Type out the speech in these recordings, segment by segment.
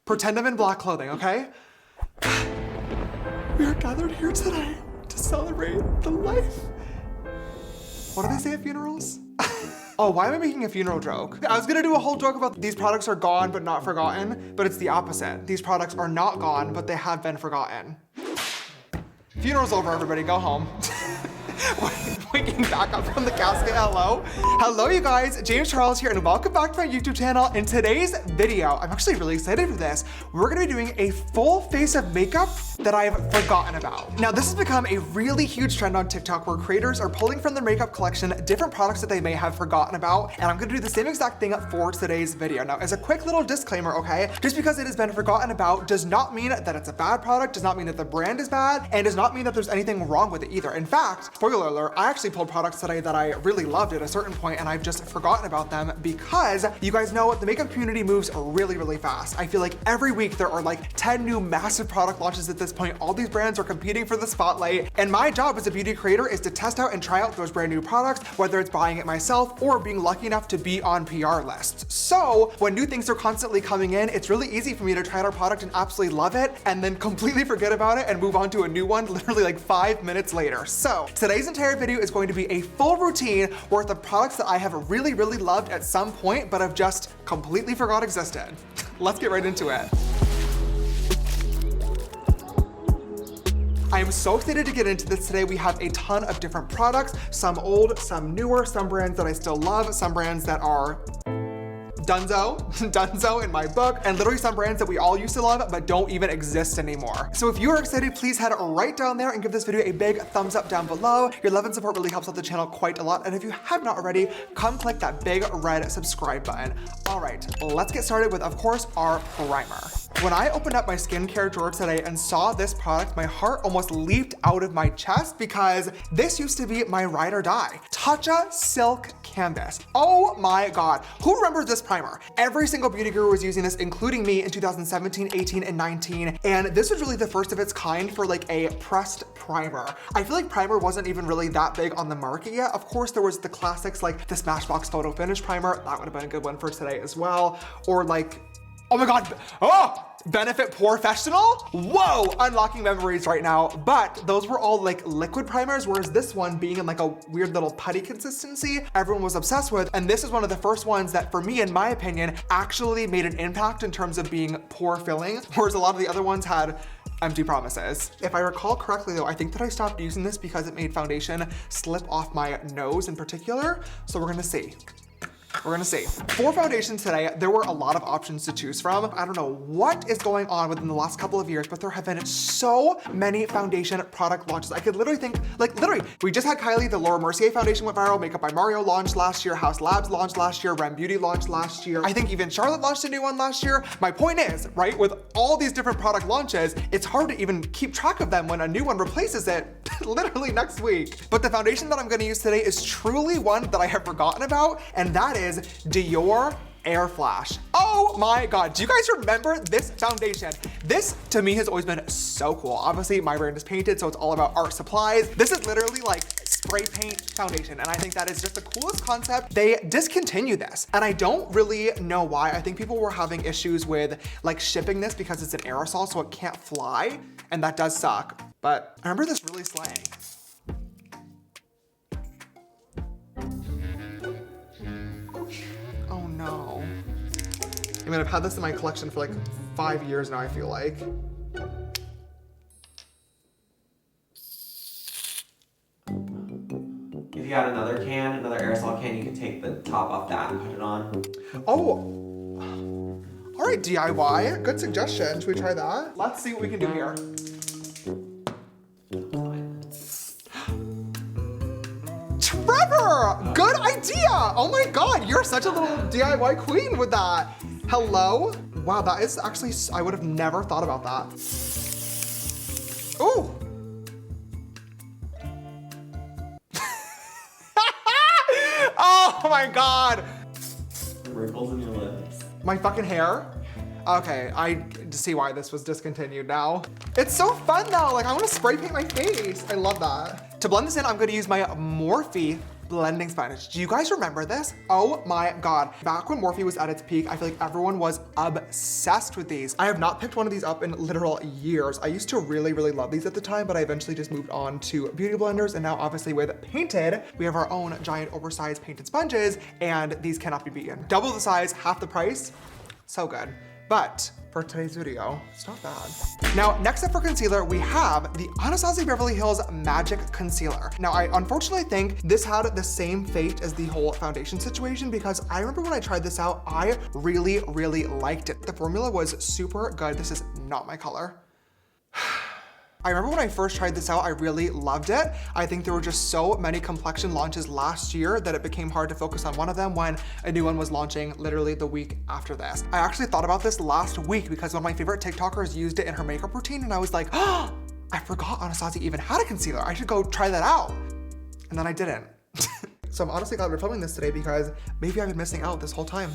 Pretend I'm in black clothing, okay? We are gathered here today to celebrate the life. What do they say at funerals? Oh, why am I making a funeral joke? I was gonna do a whole joke about these products are gone but not forgotten, but it's the opposite. These products are not gone, but they have been forgotten. Funeral's over, everybody, go home. Waking back up from the casket, hello. Hello, you guys, James Charles here, and welcome back to my YouTube channel. In today's video, I'm actually really excited for this. We're gonna be doing a full face of makeup that I've forgotten about. Now, this has become a really huge trend on TikTok where creators are pulling from their makeup collection different products that they may have forgotten about, and I'm gonna do the same exact thing for today's video. Now, as a quick little disclaimer, okay, just because it has been forgotten about does not mean that it's a bad product, does not mean that the brand is bad, and does not mean that there's anything wrong with it either. In fact, spoiler alert, I actually pulled products today that I really loved at a certain point, and I've just forgotten about them because you guys know the makeup community moves really, really fast. I feel like every week there are like 10 new massive product launches at this point. All these brands are competing for the spotlight, and my job as a beauty creator is to test out and try out those brand new products, whether it's buying it myself or being lucky enough to be on PR lists. So when new things are constantly coming in, it's really easy for me to try out a product and absolutely love it and then completely forget about it and move on to a new one literally like 5 minutes later. So today's entire video is going to be a full routine worth of products that I have really, really loved at some point, but have just completely forgot existed. Let's get right into it. I am so excited to get into this today. We have a ton of different products, some old, some newer, some brands that I still love, some brands that are Dunzo in my book, and literally some brands that we all used to love but don't even exist anymore. So if you are excited, please head right down there and give this video a big thumbs up down below. Your love and support really helps out the channel quite a lot, and if you have not already, come click that big red subscribe button. All right, let's get started with, of course, our primer. When I opened up my skincare drawer today and saw this product, my heart almost leaped out of my chest because this used to be my ride or die. Tatcha Silk Canvas. Oh my God. Who remembers this primer? Every single beauty guru was using this, including me in 2017, 18, and 19. And this was really the first of its kind for like a pressed primer. I feel like primer wasn't even really that big on the market yet. Of course, there was the classics like the Smashbox Photo Finish Primer. That would have been a good one for today as well. Or like, oh my God, oh! Benefit Professional? Whoa, unlocking memories right now. But those were all like liquid primers, whereas this one being in like a weird little putty consistency, everyone was obsessed with. And this is one of the first ones that, for me, in my opinion, actually made an impact in terms of being pore filling, whereas a lot of the other ones had empty promises. If I recall correctly though, I think that I stopped using this because it made foundation slip off my nose in particular. So we're gonna see. We're gonna see. For foundation today, there were a lot of options to choose from. I don't know what is going on within the last couple of years, but there have been so many foundation product launches. I could literally think, like literally, we just had Kylie, the Laura Mercier foundation went viral, Makeup by Mario launched last year, House Labs launched last year, Rem Beauty launched last year. I think even Charlotte launched a new one last year. My point is, right, with all these different product launches, it's hard to even keep track of them when a new one replaces it literally next week. But the foundation that I'm gonna use today is truly one that I have forgotten about, and that is Dior Air Flash. Oh my God, do you guys remember this foundation? This to me has always been so cool. Obviously my brand is painted, so it's all about art supplies. This is literally like spray paint foundation, and I think that is just the coolest concept. They discontinued this, and I don't really know why. I think people were having issues with like shipping this because it's an aerosol, so it can't fly, and that does suck. But I remember this really slaying. Oh no. I mean, I've had this in my collection for like 5 years now, I feel like. If you had another can, another aerosol can, you could take the top off that and put it on. Oh, all right, DIY, good suggestion. Should we try that? Let's see what we can do here. Trevor, good idea. Oh my God, you're such a little DIY queen with that. Hello? Wow, that is actually, I would have never thought about that. Ooh. Oh my God. Wrinkles in your lips. My fucking hair? Okay, I see why this was discontinued now. It's so fun though, like I wanna spray paint my face. I love that. To blend this in, I'm gonna use my Morphe blending sponge. Do you guys remember this? Oh my God. Back when Morphe was at its peak, I feel like everyone was obsessed with these. I have not picked one of these up in literal years. I used to really, really love these at the time, but I eventually just moved on to beauty blenders. And now obviously with Painted, we have our own giant oversized painted sponges, and these cannot be beaten. Double the size, half the price, so good. But for today's video, it's not bad. Now, next up for concealer, we have the Anastasia Beverly Hills Magic Concealer. Now, I unfortunately think this had the same fate as the whole foundation situation, because I remember when I tried this out, I really, really liked it. The formula was super good. This is not my color. I remember when I first tried this out, I really loved it. I think there were just so many complexion launches last year that it became hard to focus on one of them when a new one was launching literally the week after this. I actually thought about this last week because one of my favorite TikTokers used it in her makeup routine, and I was like, oh, I forgot Anastasia even had a concealer. I should go try that out. And then I didn't. So I'm honestly glad we're filming this today because maybe I've been missing out this whole time.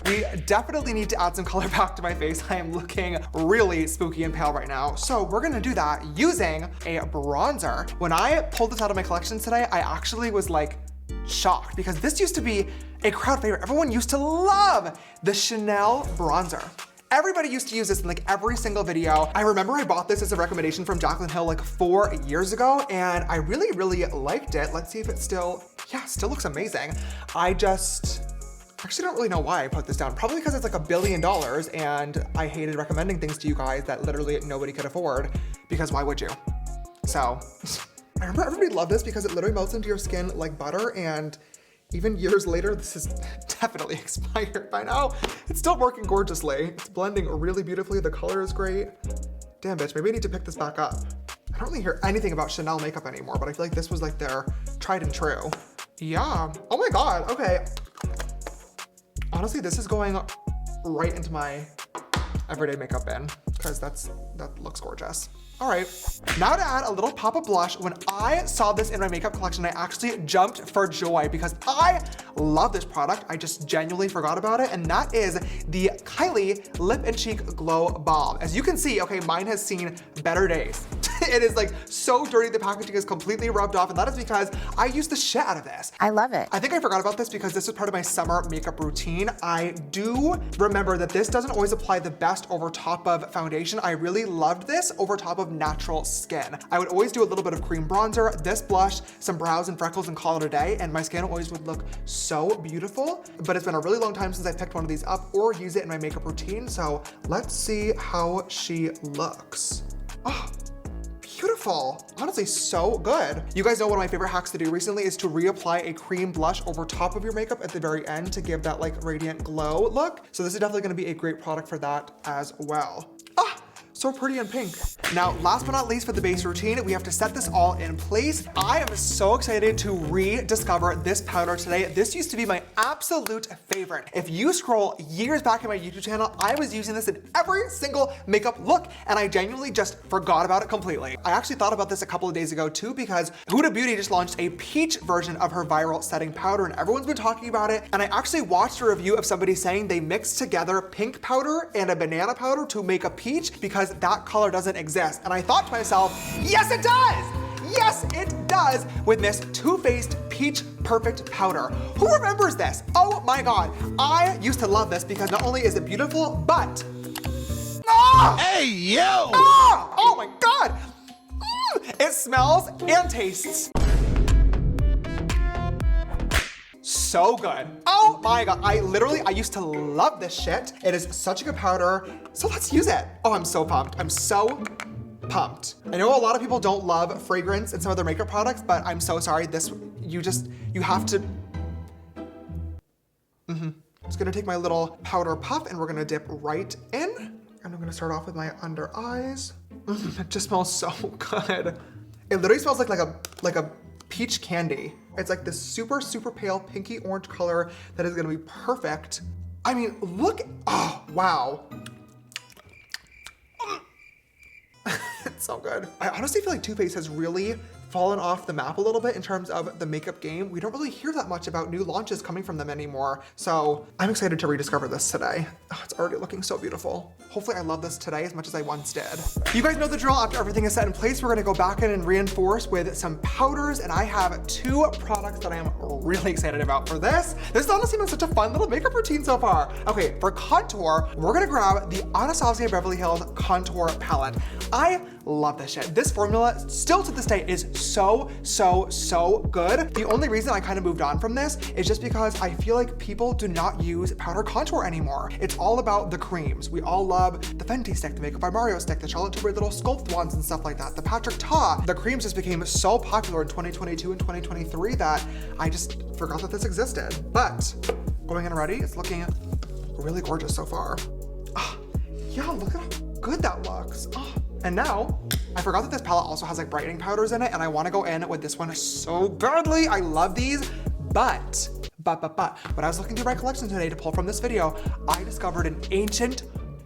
We definitely need to add some color back to my face. I am looking really spooky and pale right now. So we're gonna do that using a bronzer. When I pulled this out of my collection today, I actually was like shocked because this used to be a crowd favorite. Everyone used to love the Chanel bronzer. Everybody used to use this in like every single video. I remember I bought this as a recommendation from Jaclyn Hill like 4 years ago, and I really, really liked it. Let's see if it still looks amazing. I actually don't really know why I put this down. Probably because it's like $1 billion and I hated recommending things to you guys that literally nobody could afford, because why would you? So I remember everybody loved this because it literally melts into your skin like butter, and even years later, this is definitely expired by now. It's still working gorgeously. It's blending really beautifully. The color is great. Damn, bitch, maybe I need to pick this back up. I don't really hear anything about Chanel makeup anymore, but I feel like this was like their tried and true. Yeah, oh my God, okay. Honestly, this is going right into my everyday makeup bin because that looks gorgeous. All right, now to add a little pop of blush. When I saw this in my makeup collection, I actually jumped for joy because I love this product. I just genuinely forgot about it, and that is the Kylie Lip and Cheek Glow Balm. As you can see, okay, mine has seen better days. It is like so dirty, the packaging is completely rubbed off, and that is because I used the shit out of this. I love it. I think I forgot about this because this is part of my summer makeup routine. I do remember that this doesn't always apply the best over top of foundation. I really loved this over top of natural skin. I would always do a little bit of cream bronzer, this blush, some brows and freckles, and call it a day, and my skin always would look so beautiful. But it's been a really long time since I picked one of these up or use it in my makeup routine, so let's see how she looks. Oh, beautiful. Honestly, so good. You guys know one of my favorite hacks to do recently is to reapply a cream blush over top of your makeup at the very end to give that like radiant glow look. So this is definitely gonna be a great product for that as well. Ah, so pretty and pink. Now, last but not least, for the base routine, we have to set this all in place. I am so excited to rediscover this powder today. This used to be my absolute favorite. If you scroll years back in my YouTube channel, I was using this in every single makeup look, and I genuinely just forgot about it completely. I actually thought about this a couple of days ago too, because Huda Beauty just launched a peach version of her viral setting powder, and everyone's been talking about it. And I actually watched a review of somebody saying they mixed together pink powder and a banana powder to make a peach because that color doesn't exist. And I thought to myself, yes, it does! Yes, it does, with Miss Too Faced Peach Perfect Powder. Who remembers this? Oh my God. I used to love this because not only is it beautiful, but hey, yo! Oh my God! It smells and tastes so good. Oh my God, I used to love this shit. It is such a good powder, so let's use it. Oh, I'm so pumped. I'm so pumped. I know a lot of people don't love fragrance in some of their makeup products, but I'm so sorry. You have to. I'm just gonna take my little powder puff and we're gonna dip right in. And I'm gonna start off with my under eyes. It just smells so good. It literally smells like a peach candy. It's like this super, super pale pinky orange color that is gonna be perfect. I mean, look, oh, wow. It's so good. I honestly feel like Too Faced has really fallen off the map a little bit in terms of the makeup game. We don't really hear that much about new launches coming from them anymore. So I'm excited to rediscover this today. Oh, it's already looking so beautiful. Hopefully I love this today as much as I once did. You guys know the drill. After everything is set in place, we're gonna go back in and reinforce with some powders, and I have 2 products that I am really excited about for this. This has honestly been such a fun little makeup routine so far. Okay, for contour, we're gonna grab the Anastasia Beverly Hills Contour Palette. I love this shit. This formula still to this day is so good. The only reason I kind of moved on from this is just because I feel like people do not use powder contour anymore. It's all about the creams. We all love the Fenty stick, the Makeup by Mario stick, the Charlotte Tilbury little sculpt ones and stuff like that, the Patrick Ta. The creams just became so popular in 2022 and 2023 that I just forgot that this existed. But going in already, it's looking really gorgeous so far. Oh, yeah, look at how good that looks. Oh. And now, I forgot that this palette also has like brightening powders in it, and I wanna go in with this one so badly. I love these, but, when I was looking through my collection today to pull from this video, I discovered an ancient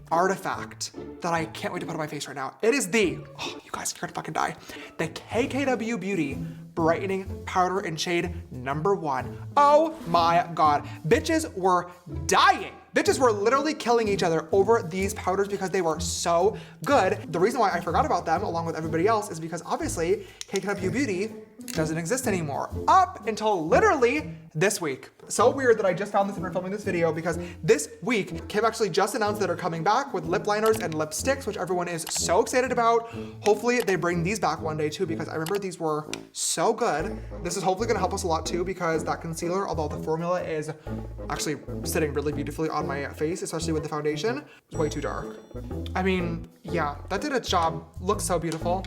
artifact that I can't wait to put on my face right now. It is the, oh, you guys, you're gonna fucking die. The KKW Beauty Brightening Powder in shade #1. Oh my God, bitches were dying. Bitches were literally killing each other over these powders because they were so good. The reason why I forgot about them along with everybody else is because obviously KKW Beauty doesn't exist anymore up until literally this week. So weird that I just found this after filming this video because this week Kim actually just announced that they're coming back with lip liners and lipsticks, which everyone is so excited about. Hopefully they bring these back one day too, because I remember these were so good. This is hopefully gonna help us a lot too, because that concealer, although the formula is actually sitting really beautifully on my face, especially with the foundation, is way too dark. I mean, yeah, that did its job. Looks so beautiful.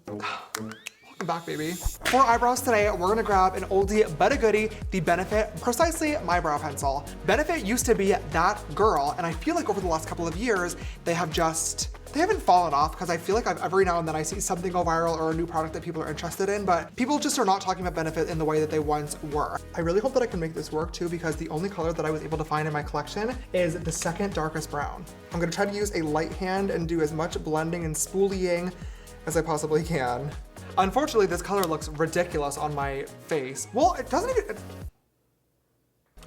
Welcome back, baby. For eyebrows today, we're gonna grab an oldie but a goodie, the Benefit Precisely My Brow Pencil. Benefit used to be that girl, and I feel like over the last couple of years, they haven't fallen off, because I feel like every now and then I see something go viral or a new product that people are interested in, but people just are not talking about Benefit in the way that they once were. I really hope that I can make this work too, because the only color that I was able to find in my collection is the second darkest brown. I'm gonna try to use a light hand and do as much blending and spoolying as I possibly can. Unfortunately, this color looks ridiculous on my face. Well, it doesn't even,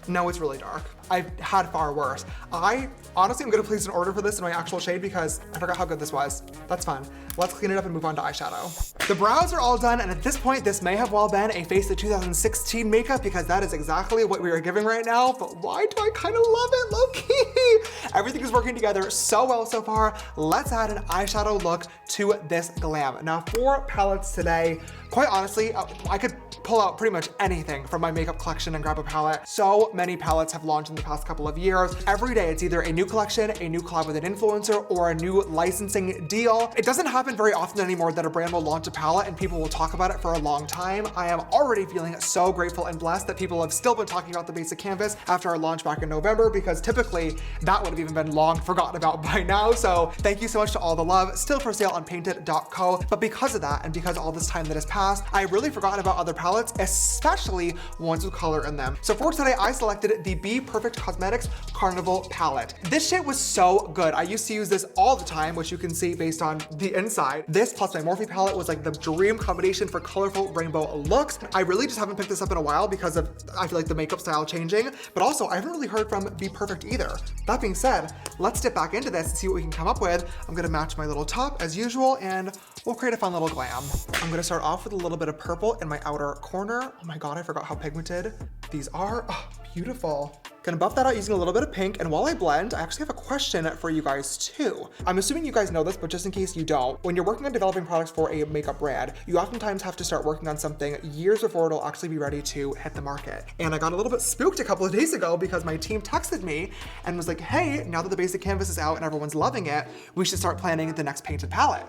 no, it's really dark. I've had far worse. I honestly am gonna place an order for this in my actual shade because I forgot how good this was. That's fun. Let's clean it up and move on to eyeshadow. The brows are all done, and at this point, this may have well been a Face of 2016 makeup, because that is exactly what we are giving right now, but why do I kind of love it, low-key? Everything is working together so well so far. Let's add an eyeshadow look to this glam. Now for palettes today, quite honestly, I could pull out pretty much anything from my makeup collection and grab a palette. So many palettes have launched in the past couple of years. Every day it's either a new collection, a new collab with an influencer, or a new licensing deal. It doesn't happen very often anymore that a brand will launch a palette and people will talk about it for a long time. I am already feeling so grateful and blessed that people have still been talking about the basic canvas after our launch back in November, because typically that would have even been long forgotten about by now. So thank you so much to all the love. Still for sale on painted.co. But because of that, and because all this time that has passed, I really forgot about other palettes, especially ones with color in them. So for today, I selected the Be Perfect Cosmetics Carnival palette. This shit was so good. I used to use this all the time, which you can see based on the inside. This plus my Morphe palette was like the dream combination for colorful rainbow looks. I really just haven't picked this up in a while because of, I feel like, the makeup style changing, but also I haven't really heard from Be Perfect either. That being said, let's dip back into this and see what we can come up with. I'm gonna match my little top as usual, and we'll create a fun little glam. I'm gonna start off with a little bit of purple in my outer corner. Oh my God, I forgot how pigmented these are. Oh, beautiful. Gonna buff that out using a little bit of pink, and while I blend, I actually have a question for you guys too. I'm assuming you guys know this, but just in case you don't, when you're working on developing products for a makeup brand, you oftentimes have to start working on something years before it'll actually be ready to hit the market. And I got a little bit spooked a couple of days ago because my team texted me and was like, hey, now that the basic canvas is out and everyone's loving it, we should start planning the next painted palette.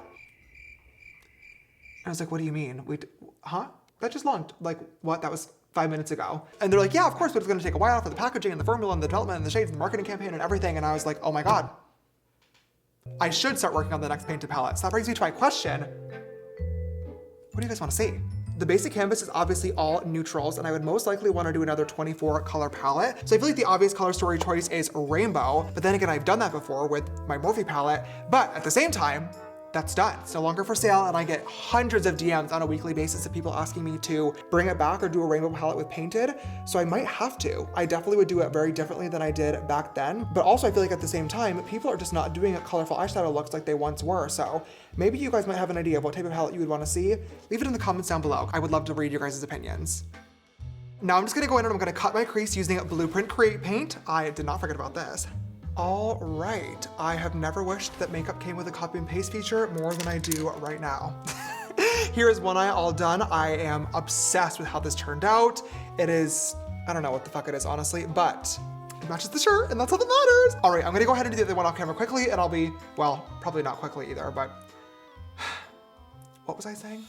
I was like, what do you mean? Huh? That just launched. Like, what? That was 5 minutes ago. And they're like, yeah, of course, but it's gonna take a while for the packaging and the formula and the development and the shades and the marketing campaign and everything. And I was like, oh my God, I should start working on the next painted palette. So that brings me to my question. What do you guys wanna see? The basic canvas is obviously all neutrals, and I would most likely wanna do another 24 color palette. So I feel like the obvious color story choice is rainbow, but then again, I've done that before with my Morphe palette. But at the same time, that's done. It's no longer for sale, and I get hundreds of DMs on a weekly basis of people asking me to bring it back or do a rainbow palette with painted, so I might have to. I definitely would do it very differently than I did back then, but also I feel like at the same time, people are just not doing colorful eyeshadow looks like they once were, so maybe you guys might have an idea of what type of palette you would want to see. Leave it in the comments down below. I would love to read your guys' opinions. Now I'm just gonna go in and I'm gonna cut my crease using Blueprint Create Paint. I did not forget about this. All right, I have never wished that makeup came with a copy and paste feature more than I do right now. Here is one eye all done. I am obsessed with how this turned out. It is, I don't know what the fuck it is, honestly, but it matches the shirt and that's all that matters. All right, I'm gonna go ahead and do the other one off camera quickly and I'll be, well, probably not quickly either, but what was I saying?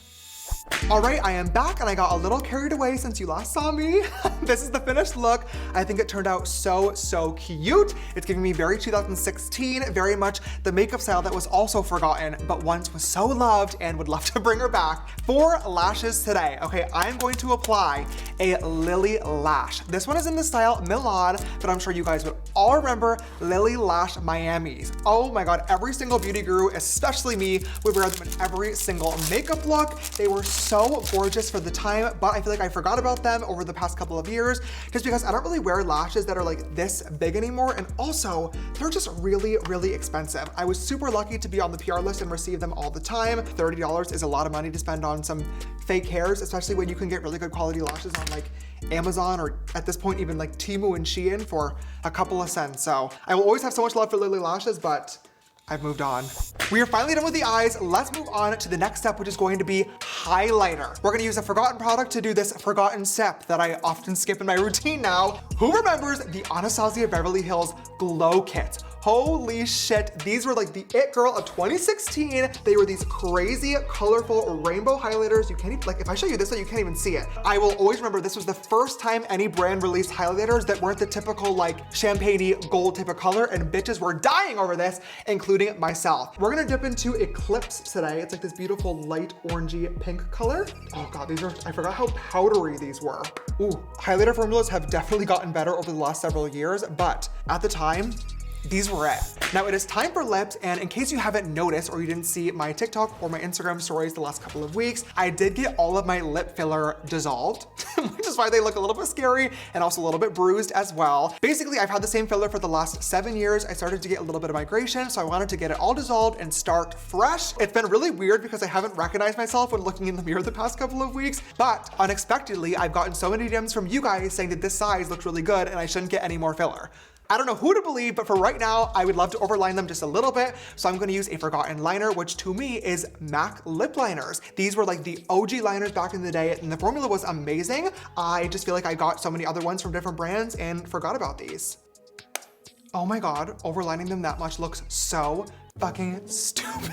All right, I am back and I got a little carried away since you last saw me. This is the finished look. I think it turned out so cute. It's giving me very 2016, very much the makeup style that was also forgotten, but once was so loved and would love to bring her back. For lashes today, okay, I'm going to apply a Lily Lash. This one is in the style Milan, but I'm sure you guys would all remember Lily Lash Miamis. Oh my God, every single beauty guru, especially me, would wear them in every single makeup look. They were so gorgeous for the time, but I feel like I forgot about them over the past couple of years just because I don't really wear lashes that are like this big anymore, and also they're just really expensive. I was super lucky to be on the PR list and receive them all the time. $30 is a lot of money to spend on some fake hairs, especially when you can get really good quality lashes on like Amazon or at this point even like Temu and Shein for a couple of cents. So I will always have so much love for Lily Lashes, but I've moved on. We are finally done with the eyes. Let's move on to the next step, which is going to be highlighter. We're gonna use a forgotten product to do this forgotten step that I often skip in my routine now. Who remembers the Anastasia Beverly Hills Glow Kit? Holy shit, these were like the it girl of 2016. They were these crazy, colorful rainbow highlighters. You can't even, like if I show you this one, you can't even see it. I will always remember this was the first time any brand released highlighters that weren't the typical like champagne-y gold type of color, and bitches were dying over this, including myself. We're gonna dip into Eclipse today. It's like this beautiful light orangey pink color. Oh God, these are, I forgot how powdery these were. Ooh, highlighter formulas have definitely gotten better over the last several years, but at the time, these were it. Now it is time for lips, and in case you haven't noticed or you didn't see my TikTok or my Instagram stories the last couple of weeks, I did get all of my lip filler dissolved, which is why they look a little bit scary and also a little bit bruised as well. Basically, I've had the same filler for the last 7 years. I started to get a little bit of migration, so I wanted to get it all dissolved and start fresh. It's been really weird because I haven't recognized myself when looking in the mirror the past couple of weeks, but unexpectedly, I've gotten so many DMs from you guys saying that this size looks really good and I shouldn't get any more filler. I don't know who to believe, but for right now, I would love to overline them just a little bit. So I'm gonna use a forgotten liner, which to me is MAC lip liners. These were like the OG liners back in the day, and the formula was amazing. I just feel like I got so many other ones from different brands and forgot about these. Oh my God, overlining them that much looks so fucking stupid.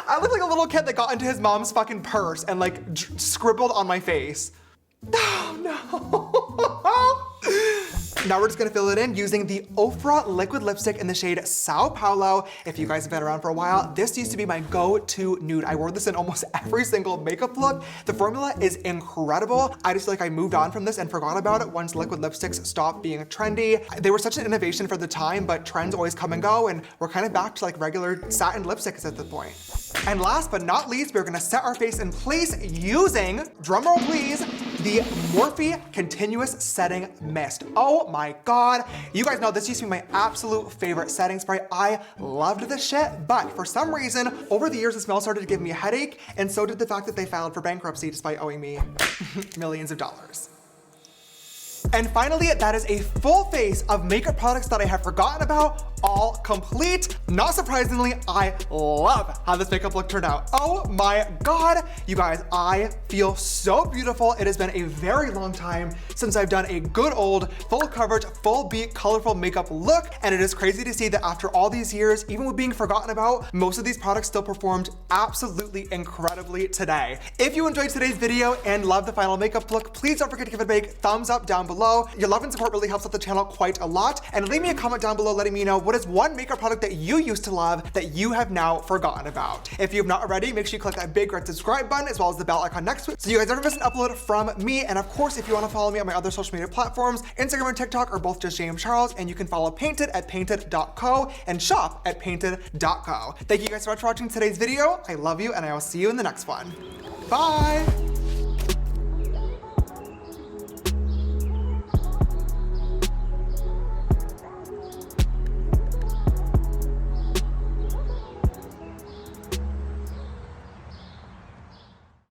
I look like a little kid that got into his mom's fucking purse and like scribbled on my face. Oh no. Now we're just gonna fill it in using the Ofra liquid lipstick in the shade Sao Paulo. If you guys have been around for a while, this used to be my go-to nude. I wore this in almost every single makeup look. The formula is incredible. I just feel like I moved on from this and forgot about it once liquid lipsticks stopped being trendy. They were such an innovation for the time, but trends always come and go, and we're kind of back to like regular satin lipsticks at this point. And last but not least, we're gonna set our face in place using, drumroll please, the Morphe Continuous Setting Mist. Oh my God. You guys know this used to be my absolute favorite setting spray. I loved this shit, but for some reason, over the years, the smell started to give me a headache, and so did the fact that they filed for bankruptcy despite owing me millions of dollars. And finally, that is a full face of makeup products that I have forgotten about, all complete. Not surprisingly, I love how this makeup look turned out. Oh my God, you guys, I feel so beautiful. It has been a very long time since I've done a good old full coverage, full beat, colorful makeup look. And it is crazy to see that after all these years, even with being forgotten about, most of these products still performed absolutely incredibly today. If you enjoyed today's video and love the final makeup look, please don't forget to give it a big thumbs up down below. below. Your love and support really helps out the channel quite a lot. And leave me a comment down below letting me know what is one makeup product that you used to love that you have now forgotten about. If you have not already, make sure you click that big red subscribe button as well as the bell icon next to it so you guys never miss an upload from me. And of course, if you want to follow me on my other social media platforms, Instagram and TikTok are both just James Charles, and you can follow Painted at painted.co and shop at painted.co. Thank you guys so much for watching today's video. I love you, and I will see you in the next one. Bye!